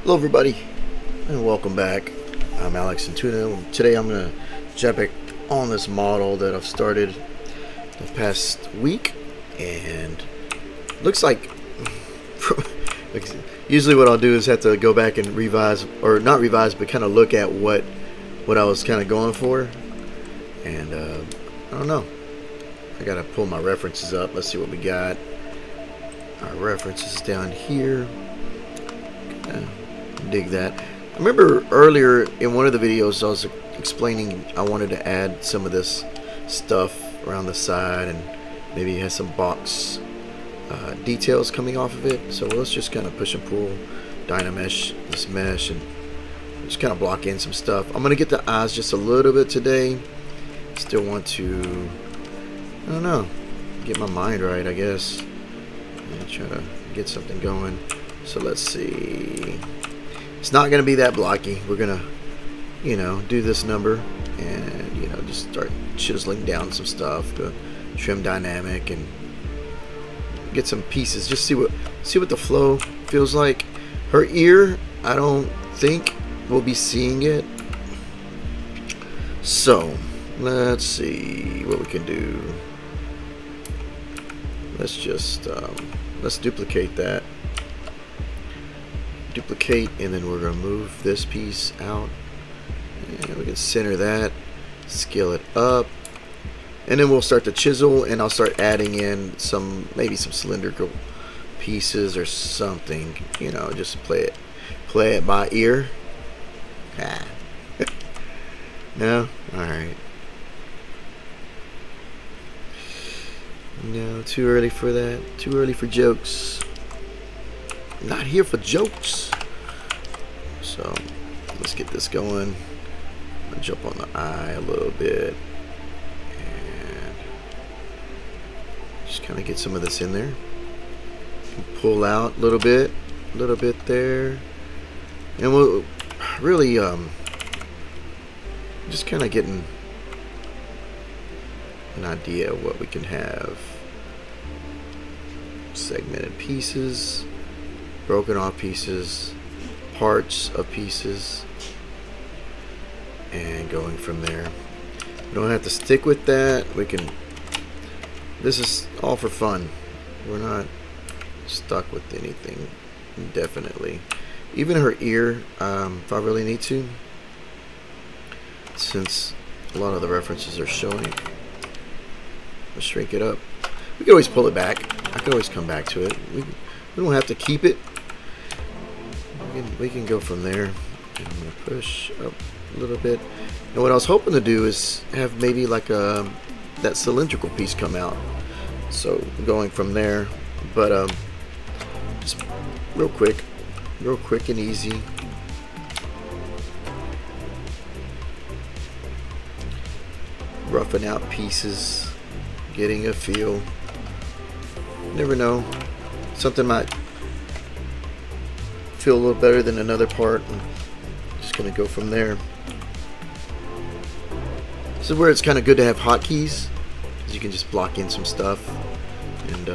Hello everybody and welcome back. I'm Alex and Tuna. Today I'm going to jump back on this model that I've started the past week, and looks like usually what I'll do is have to go back and revise, or not revise, but kind of look at what I was kind of going for, and I don't know, I gotta pull my references up. Let's see what we got. Our references down here. Dig that. I remember earlier in one of the videos I was explaining I wanted to add some of this stuff around the side, and maybe it has some box details coming off of it. So let's just kind of push and pull Dynamesh this mesh and just kind of block in some stuff. I'm gonna get the eyes just a little bit today. Still want to, I don't know, get my mind right, I guess, and try to get something going. So let's see. It's not going to be that blocky. We're going to, do this number and, just start chiseling down some stuff to trim dynamic and get some pieces. Just see what the flow feels like. Her ear, I don't think we'll be seeing it. So, let's see what we can do. Let's just, let's duplicate that. Duplicate, and then we're going to move this piece out, and we can center that, scale it up, and then we'll start to chisel, and I'll start adding in maybe some cylindrical pieces or something, just play it by ear. No? Alright. No, too early for that. Too early for jokes. Not here for jokes. So let's get this going. I'll jump on the eye a little bit and just kind of get some of this in there. Pull out a little bit there, and we'll really just kind of getting an idea of what we can have. Segmented pieces, broken off pieces, parts of pieces, and going from there. We don't have to stick with that. We can, this is all for fun. We're not stuck with anything indefinitely. Even her ear, if I really need to, since a lot of the references are showing, I'll shrink it up. We can always pull it back. I can always come back to it. We don't have to keep it. We can go from there. I'm going to push up a little bit. And what I was hoping to do is have maybe like that cylindrical piece come out. So going from there. But just real quick and easy. Roughing out pieces, getting a feel. Never know. Something might feel a little better than another part. I'm just gonna go from there. This is where it's kind of good to have hotkeys, because you can just block in some stuff and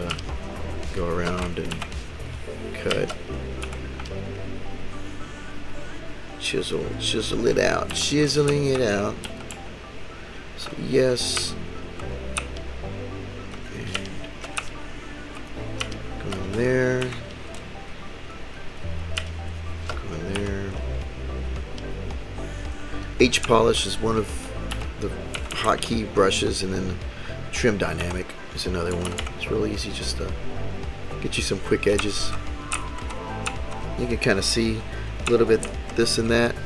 go around and cut, chisel it out, chiseling it out. So yes, and going there. H polish is one of the hotkey brushes, and then trim dynamic is another one. It's really easy, just to get you some quick edges. You can kind of see a little bit this and that.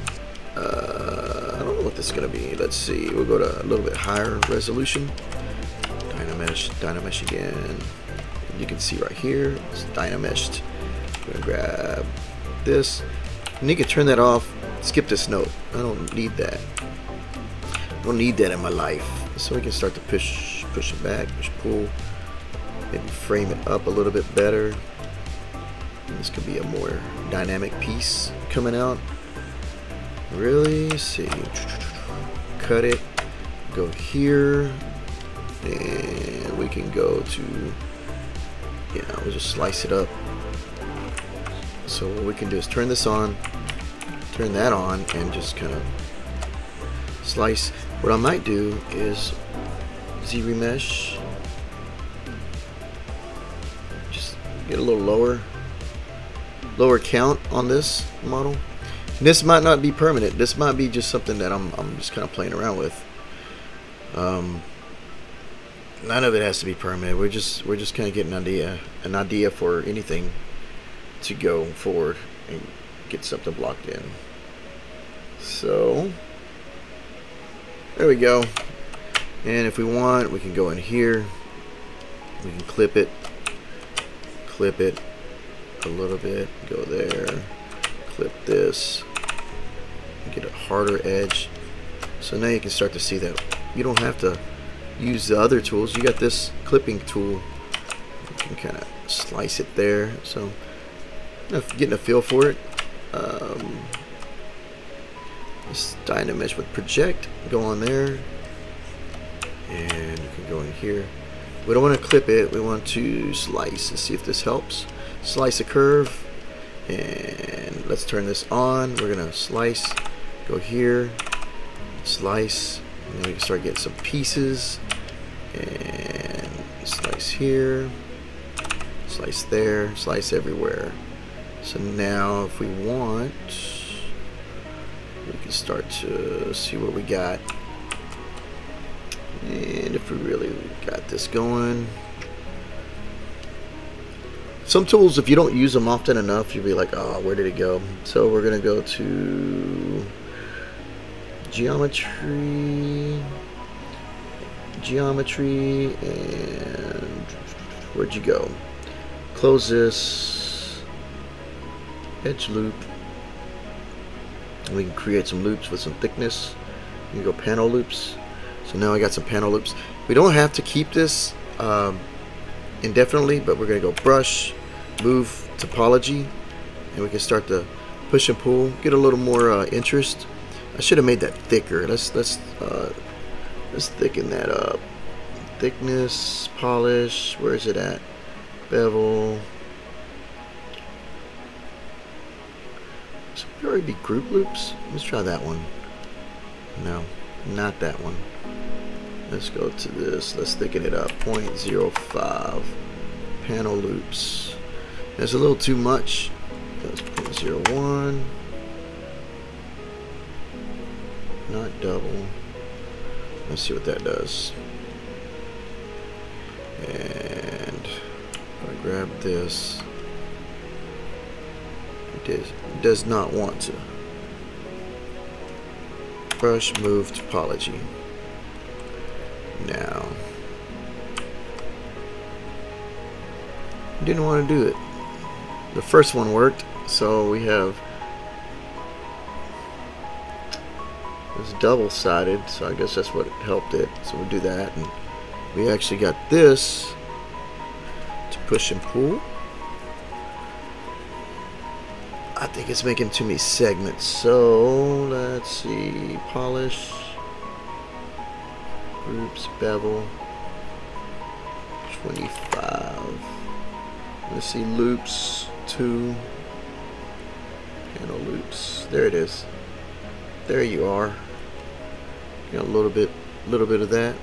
I don't know what this is going to be. Let's see. We'll go to a little bit higher resolution. Dynamesh again. You can see right here, it's Dynameshed. I'm going to grab this, and you can turn that off. Skip this note. I don't need that. I don't need that in my life. So we can start to push it back, push, pull, maybe frame it up a little bit better. And this could be a more dynamic piece coming out. Really see. Cut it. Go here, and we can go to. We'll just slice it up. So what we can do is turn this on, turn that on, and just kind of slice. What I might do is Z-remesh, just get a little lower count on this model. And this might not be permanent. This might be just something that I'm just kind of playing around with. None of it has to be permanent. We're just kind of getting an idea for anything to go forward and get something blocked in. So there we go. And if we want, we can go in here. We can clip it a little bit, go there, clip this, and get a harder edge. So now you can start to see that you don't have to use the other tools. You got this clipping tool. You can kind of slice it there. So getting a feel for it. This Dynamesh with project, go on there, and you can go in here. We don't want to clip it, we want to slice. Let's see if this helps. Slice a curve, and let's turn this on. We're gonna slice, go here, slice, and then we can start getting some pieces, and slice here, slice there, slice everywhere. So now if we want, we can start to see what we got. And if we really got this going, some tools, if you don't use them often enough, you'll be like, oh, where did it go? So we're gonna go to geometry, and where'd you go? Close this, edge loop, and we can create some loops with some thickness. You can go panel loops. So now I got some panel loops. We don't have to keep this indefinitely, but we're gonna go brush, move topology, and we can start to push and pull, get a little more interest. I should have made that thicker. Let's thicken that up. Thickness, polish, where is it at? Bevel. Should we already be group loops? Let's try that one. No, not that one. Let's go to this. Let's thicken it up. 0.05 panel loops. There's a little too much. That's 0.01. Not double. Let's see what that does. And if I grab this, it does not want to. Brush, move, topology. Now, didn't want to do it. The first one worked, so we have it's double-sided, so I guess that's what helped it. So we'll do that, and we actually got this to push and pull. I think it's making too many segments, so let's see. Polish, groups, bevel, 25. Let's see, loops, 2, panel loops. There it is. There you are. Got a little bit of that.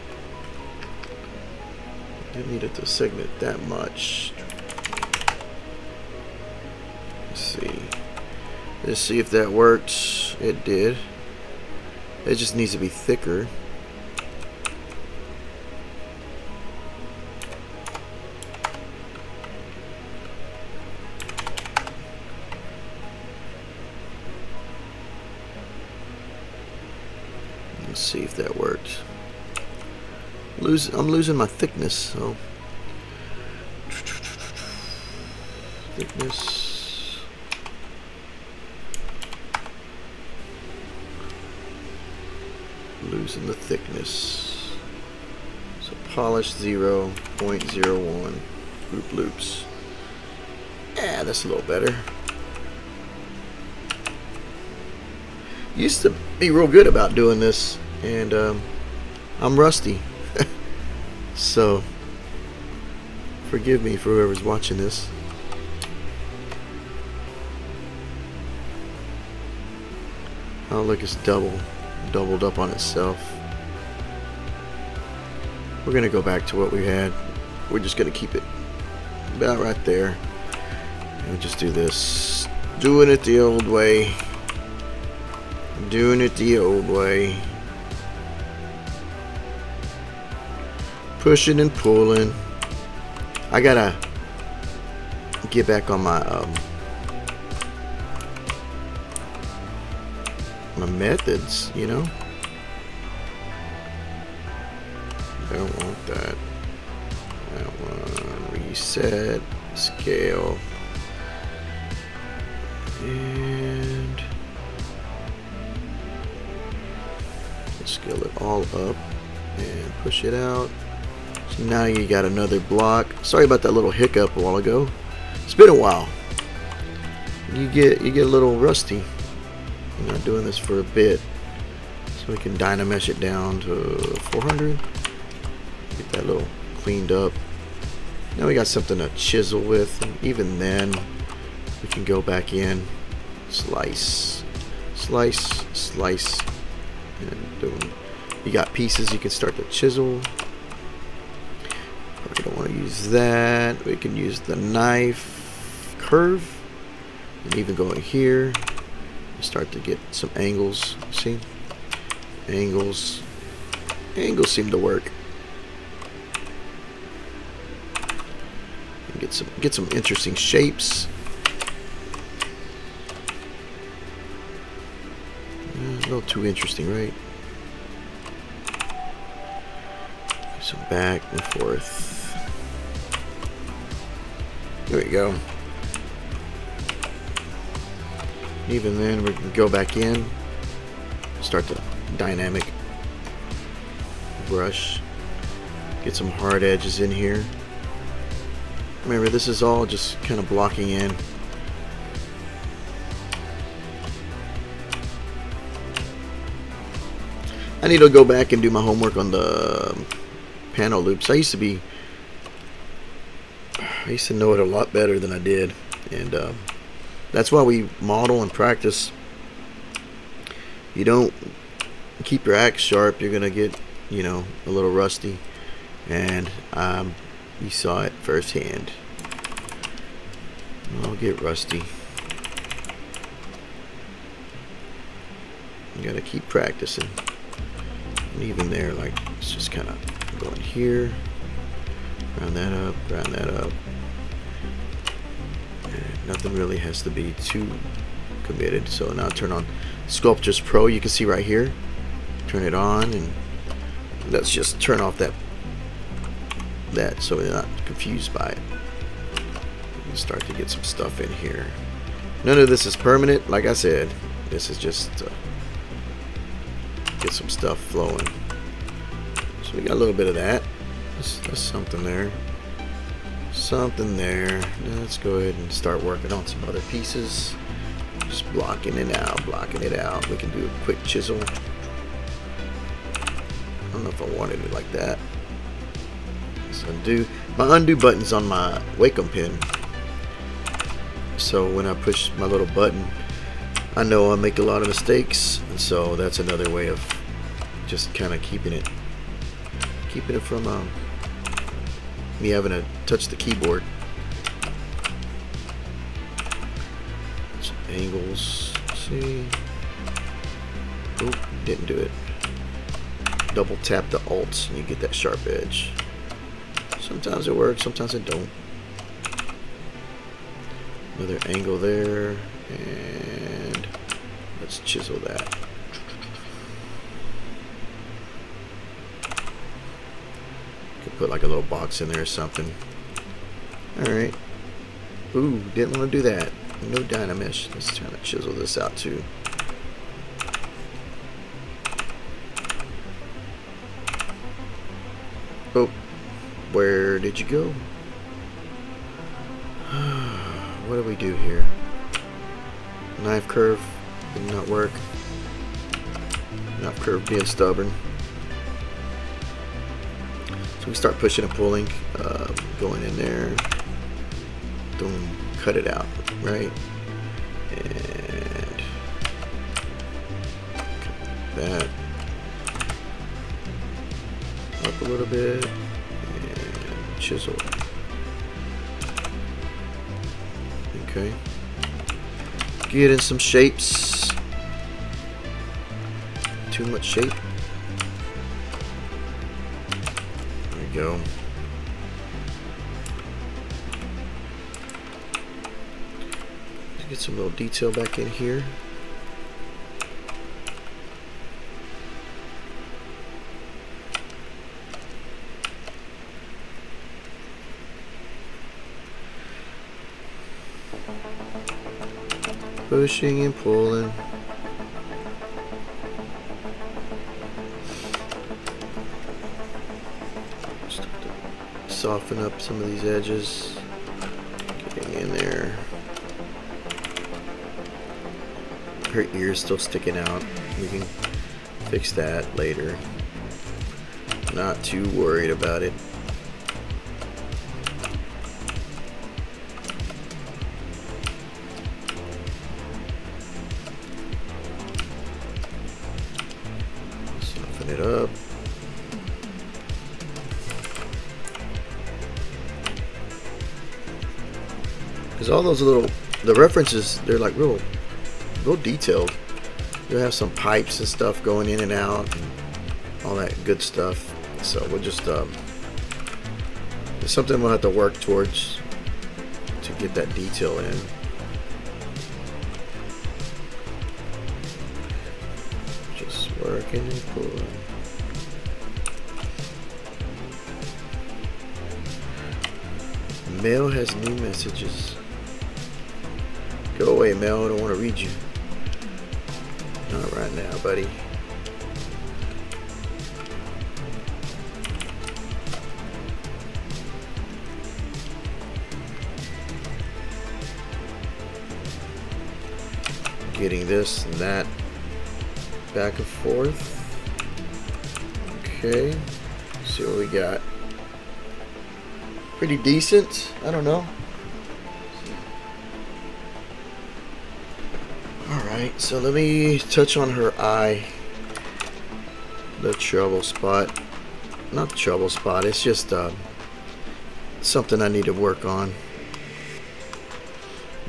Didn't need it to segment that much. Let's see. Let's see if that works. It did. It just needs to be thicker. Let's see if that worked. I'm losing my thickness, so thickness. Losing the thickness. So polish 0.01 group loops. Yeah, that's a little better. Used to be real good about doing this, and I'm rusty. So forgive me for whoever's watching this. Oh, look, it's doubled up on itself. We're gonna go back to what we had. We're just gonna keep it about right there. And just do this. Doing it the old way. Doing it the old way. Pushing and pulling. I gotta get back on my my methods, you know. I don't want that. I want reset, scale, and scale it all up and push it out. So now you got another block. Sorry about that little hiccup a while ago. It's been a while. You get a little rusty. I'm not doing this for a bit, so we can dynamesh it down to 400. Get that little cleaned up. Now we got something to chisel with, and even then we can go back in, slice, slice, slice, and boom. You got pieces you can start to chisel. We don't want to use that. We can use the knife curve, and even go in here. Start to get some angles. See, angles seem to work. And get some interesting shapes. A little too interesting, right? So back and forth. There we go. Even then, we can go back in, start the dynamic brush, get some hard edges in here. Remember, this is all just kind of blocking in. I need to go back and do my homework on the panel loops. I used to know it a lot better than I did, and that's why we model and practice. You don't keep your axe sharp, you're gonna get, you know, a little rusty, and you saw it firsthand. I'll get rusty. You gotta keep practicing. And even there, like, it's just kind of going here, round that up, round that up. Nothing really has to be too committed. So now turn on Sculptures Pro. You can see right here. Turn it on, and let's just turn off that so we're not confused by it. We can start to get some stuff in here. None of this is permanent. Like I said, this is just get some stuff flowing. So we got a little bit of that. There's something there. Something there. Now let's go ahead and start working on some other pieces. Just blocking it out, blocking it out. We can do a quick chisel. I don't know if I wanted it like that. Let's undo. My undo button's on my Wacom pin. So when I push my little button, I know I make a lot of mistakes, and so that's another way of just kind of keeping it from me having to touch the keyboard. Some angles. See. Oop, didn't do it. Double tap the Alt and you get that sharp edge. Sometimes it works, sometimes it don't. Another angle there, and let's chisel that. Put like a little box in there or something. Alright. Ooh, didn't want to do that. No dynamesh. Let's try to chisel this out too. Oh, where did you go? What do we do here? Knife curve did not work. Knife curve being stubborn. So we start pushing and pulling, going in there, boom, cut it out, right? And that. Up a little bit and chisel. Okay. Get in some shapes. Too much shape. There we go. Let's get some little detail back in here. Pushing and pulling. Start to soften up some of these edges. Getting in there. Her ear's still sticking out. We can fix that later. Not too worried about it. It up. Because all those little, the references, they're like real detailed. You'll have some pipes and stuff going in and out and all that good stuff. So we'll just it's something we'll have to work towards to get that detail in. Just working and pulling. Mail has new messages. Go away, Mail. I don't want to read you. Not right now, buddy. Getting this and that back and forth. Okay. See what we got. Pretty decent. I don't know. Alright, so let me touch on her eye. The trouble spot. Not the trouble spot, it's just something I need to work on.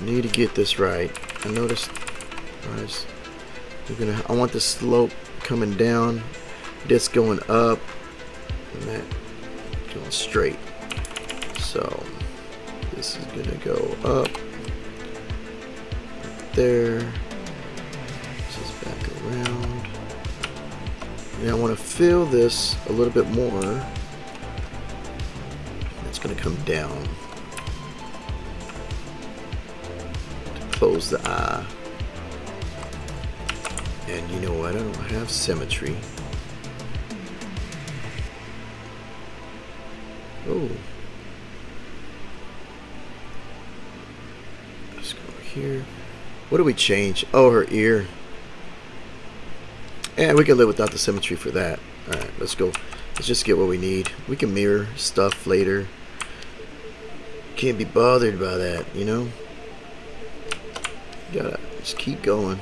Need to get this right. I noticed I want the slope coming down, this going up, and that going straight. So this is gonna go up there. This is back around. And I want to fill this a little bit more. It's gonna come down to close the eye. And you know what? I don't have symmetry. Oh. Let's go here. What do we change? Oh, her ear. And we can live without the symmetry for that. Alright, let's go. Let's just get what we need. We can mirror stuff later. Can't be bothered by that, you know? Gotta just keep going.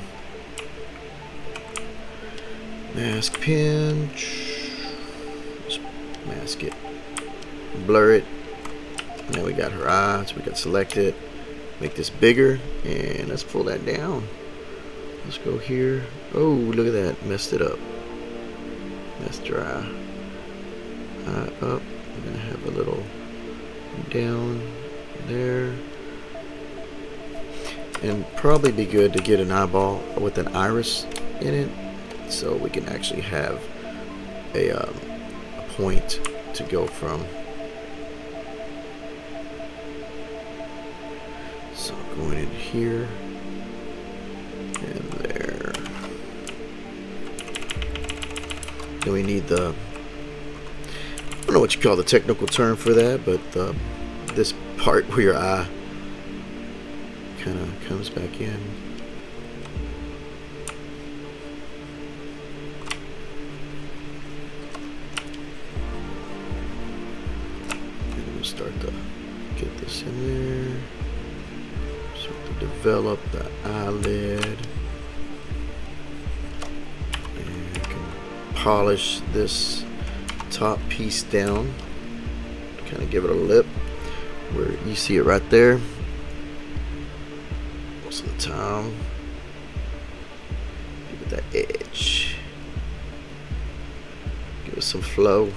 Mask pinch. Just mask it. Blur it. Now we got her eye, so we can select it. Make this bigger, and let's pull that down. Let's go here. Oh, look at that. Messed it up. Messed her eye. Up. We're gonna have a little down there. And probably be good to get an eyeball with an iris in it, so we can actually have a point to go from. So going in here and there. Then we need the, I don't know what you call the technical term for that, but this part where your eye kind of comes back in. And we'll start to get this in there. Start to develop the eyelid. And polish this top piece down, kind of give it a lip where you see it right there. Most of the time, give it that edge, give it some flow,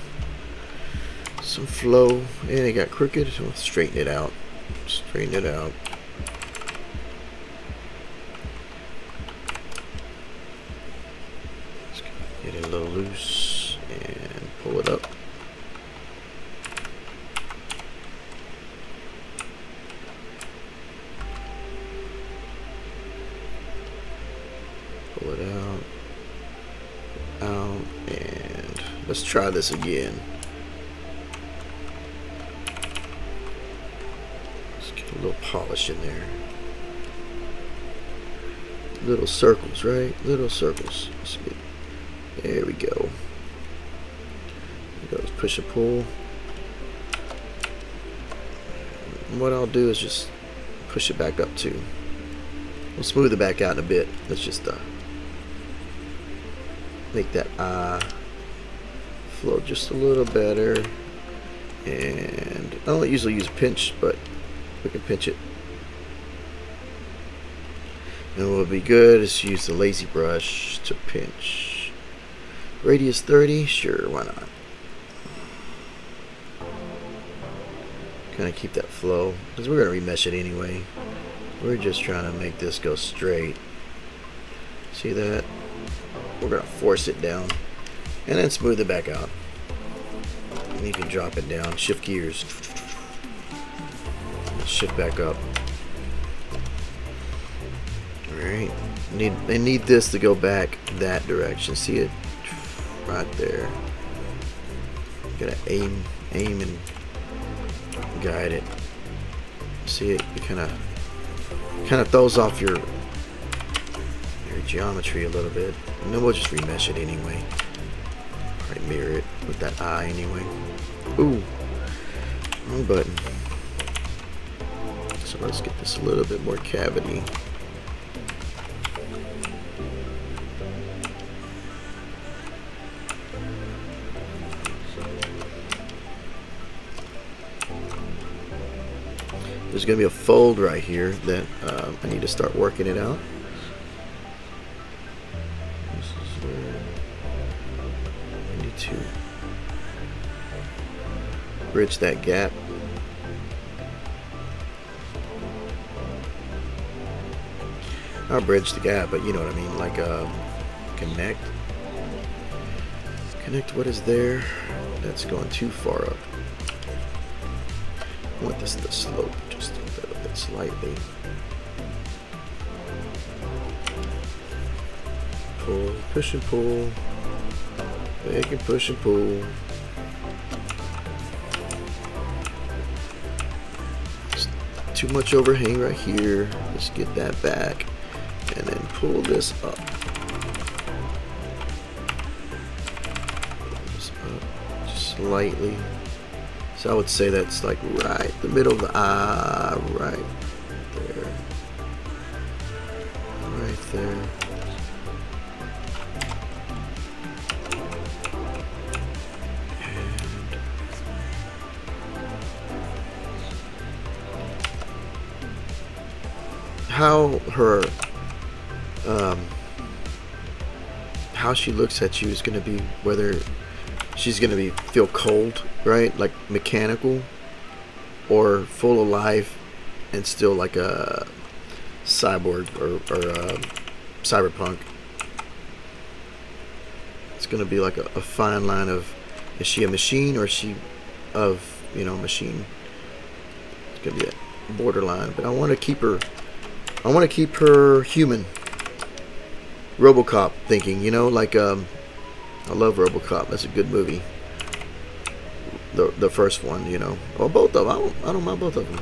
and it got crooked, so straighten it out, straighten it out. Get it a little loose and pull it up. Pull it out, and let's try this again. Let's get a little polish in there. Little circles, right? Little circles. Let's get, there we go. Let's push and pull. And what I'll do is just push it back up too. We'll smooth it back out in a bit. Let's just make that eye flow just a little better. And I don't usually use a pinch, but we can pinch it. And what would be good is to use the lazy brush to pinch. Radius 30, sure, why not? Kind of keep that flow, because we're going to remesh it anyway. We're just trying to make this go straight. See that? We're going to force it down and then smooth it back out. And you can drop it down, shift gears, shift back up. Alright, I need this to go back that direction. See it? Right there. Gotta aim and guide it. See it? It kind of throws off your geometry a little bit, and then we'll just remesh it anyway. Probably mirror it with that eye anyway. Ooh, wrong button. So let's get this a little bit more cavity. There's going to be a fold right here that I need to start working it out. This is where I need to bridge that gap. Not bridge the gap, but you know what I mean, like connect what is there that's going too far up. I want this to slope just a little bit slightly. Pull, push and pull. They can push and pull. Just too much overhang right here. Let's get that back and then pull this up. Pull this up just slightly. So I would say that's like right the middle of the eye, right there, right there. And how she looks at you is going to be whether she's going to be feel cold, right? Like mechanical, or full of life and still like a cyborg or cyberpunk. It's going to be like a fine line of, is she a machine or is she of, you know, machine? It's going to be a borderline, but I want to keep her human. RoboCop thinking, you know, like I love RoboCop. That's a good movie. The first one, you know, or both of them. I don't mind both of them.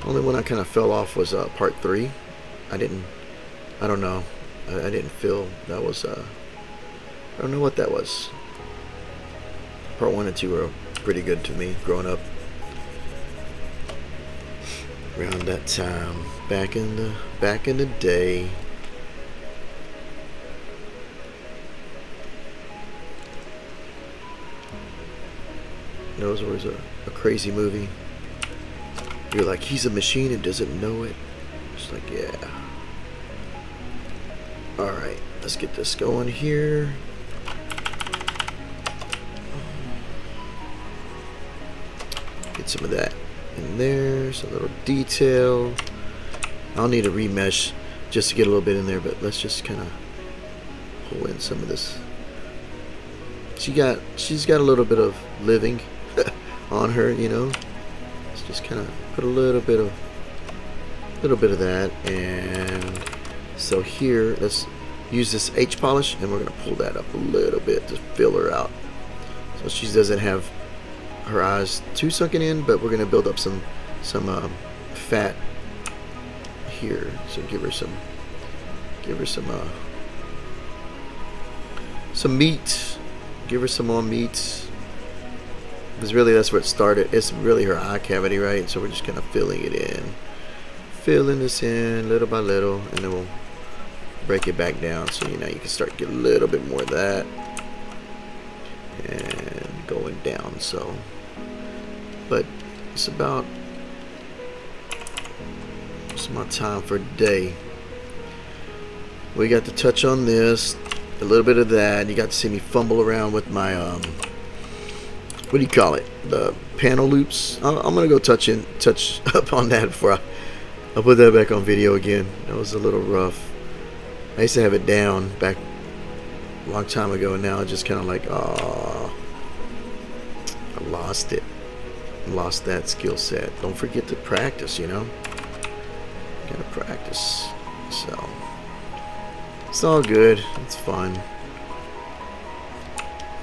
Only one I kind of fell off was part 3. I don't know. I didn't feel that was. I don't know what that was. Part 1 and 2 were pretty good to me growing up. Around that time, back in the day. knows it was a crazy movie. You're like, he's a machine and doesn't know it. Just like, yeah. Alright, let's get this going here. Get some of that in there, some little detail. I'll need a remesh just to get a little bit in there, but let's just kind of pull in some of this. She's got a little bit of living on her, you know. Let's just kind of put a little bit of that, and so here let's use this H polish, and we're gonna pull that up a little bit to fill her out, so she doesn't have her eyes too sunken in, but we're gonna build up some fat here. So give her some meat. Give her some more meat, because really that's where it started. It's really her eye cavity, right? So we're just kind of filling this in little by little, and then we'll break it back down, so you can start getting a little bit more of that and going down. So, but it's my time for today. We got to touch on this, a little bit of that. You got to see me fumble around with my what do you call it, the panel loops. I'm gonna go touch up on that before I'll put that back on video again. That was a little rough. I used to have it down back a long time ago, and now I just kind of like, oh, I lost it. Lost that skill set. Don't forget to practice, gotta practice. So it's all good, it's fun.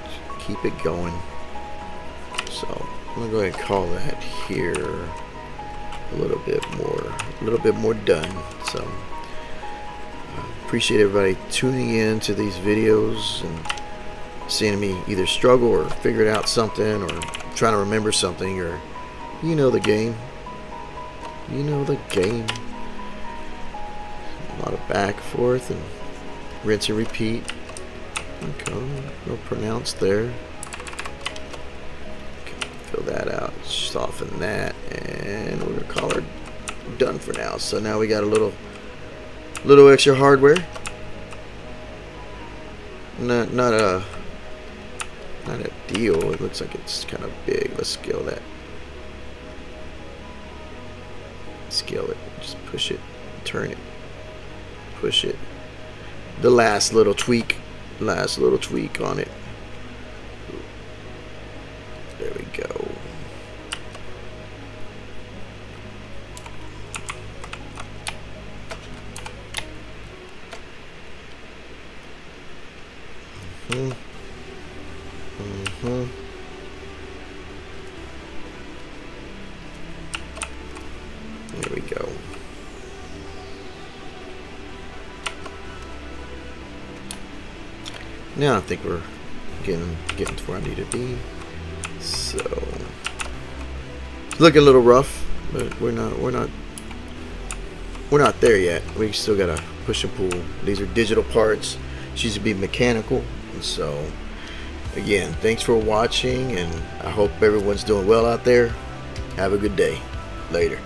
Just keep it going. So I'm gonna go ahead and call that here a little bit more done. So appreciate everybody tuning in to these videos and seeing me either struggle or figure out something, or trying to remember something, or the game. The game. A lot of back and forth and rinse and repeat. Okay, no pronounced there. Okay, fill that out, soften that, and we're gonna call her done for now. So now we got a little extra hardware. Not a deal. It looks like it's kind of big. Let's scale that. Scale it. Just push it. Turn it. Push it. The last little tweak on it. There we go. There we go. Now I think we're getting to where I need to be. So it's looking a little rough, but we're not there yet. We still gotta push and pull. These are digital parts. She's to be mechanical. So again, thanks for watching, and I hope everyone's doing well out there. Have a good day. Later.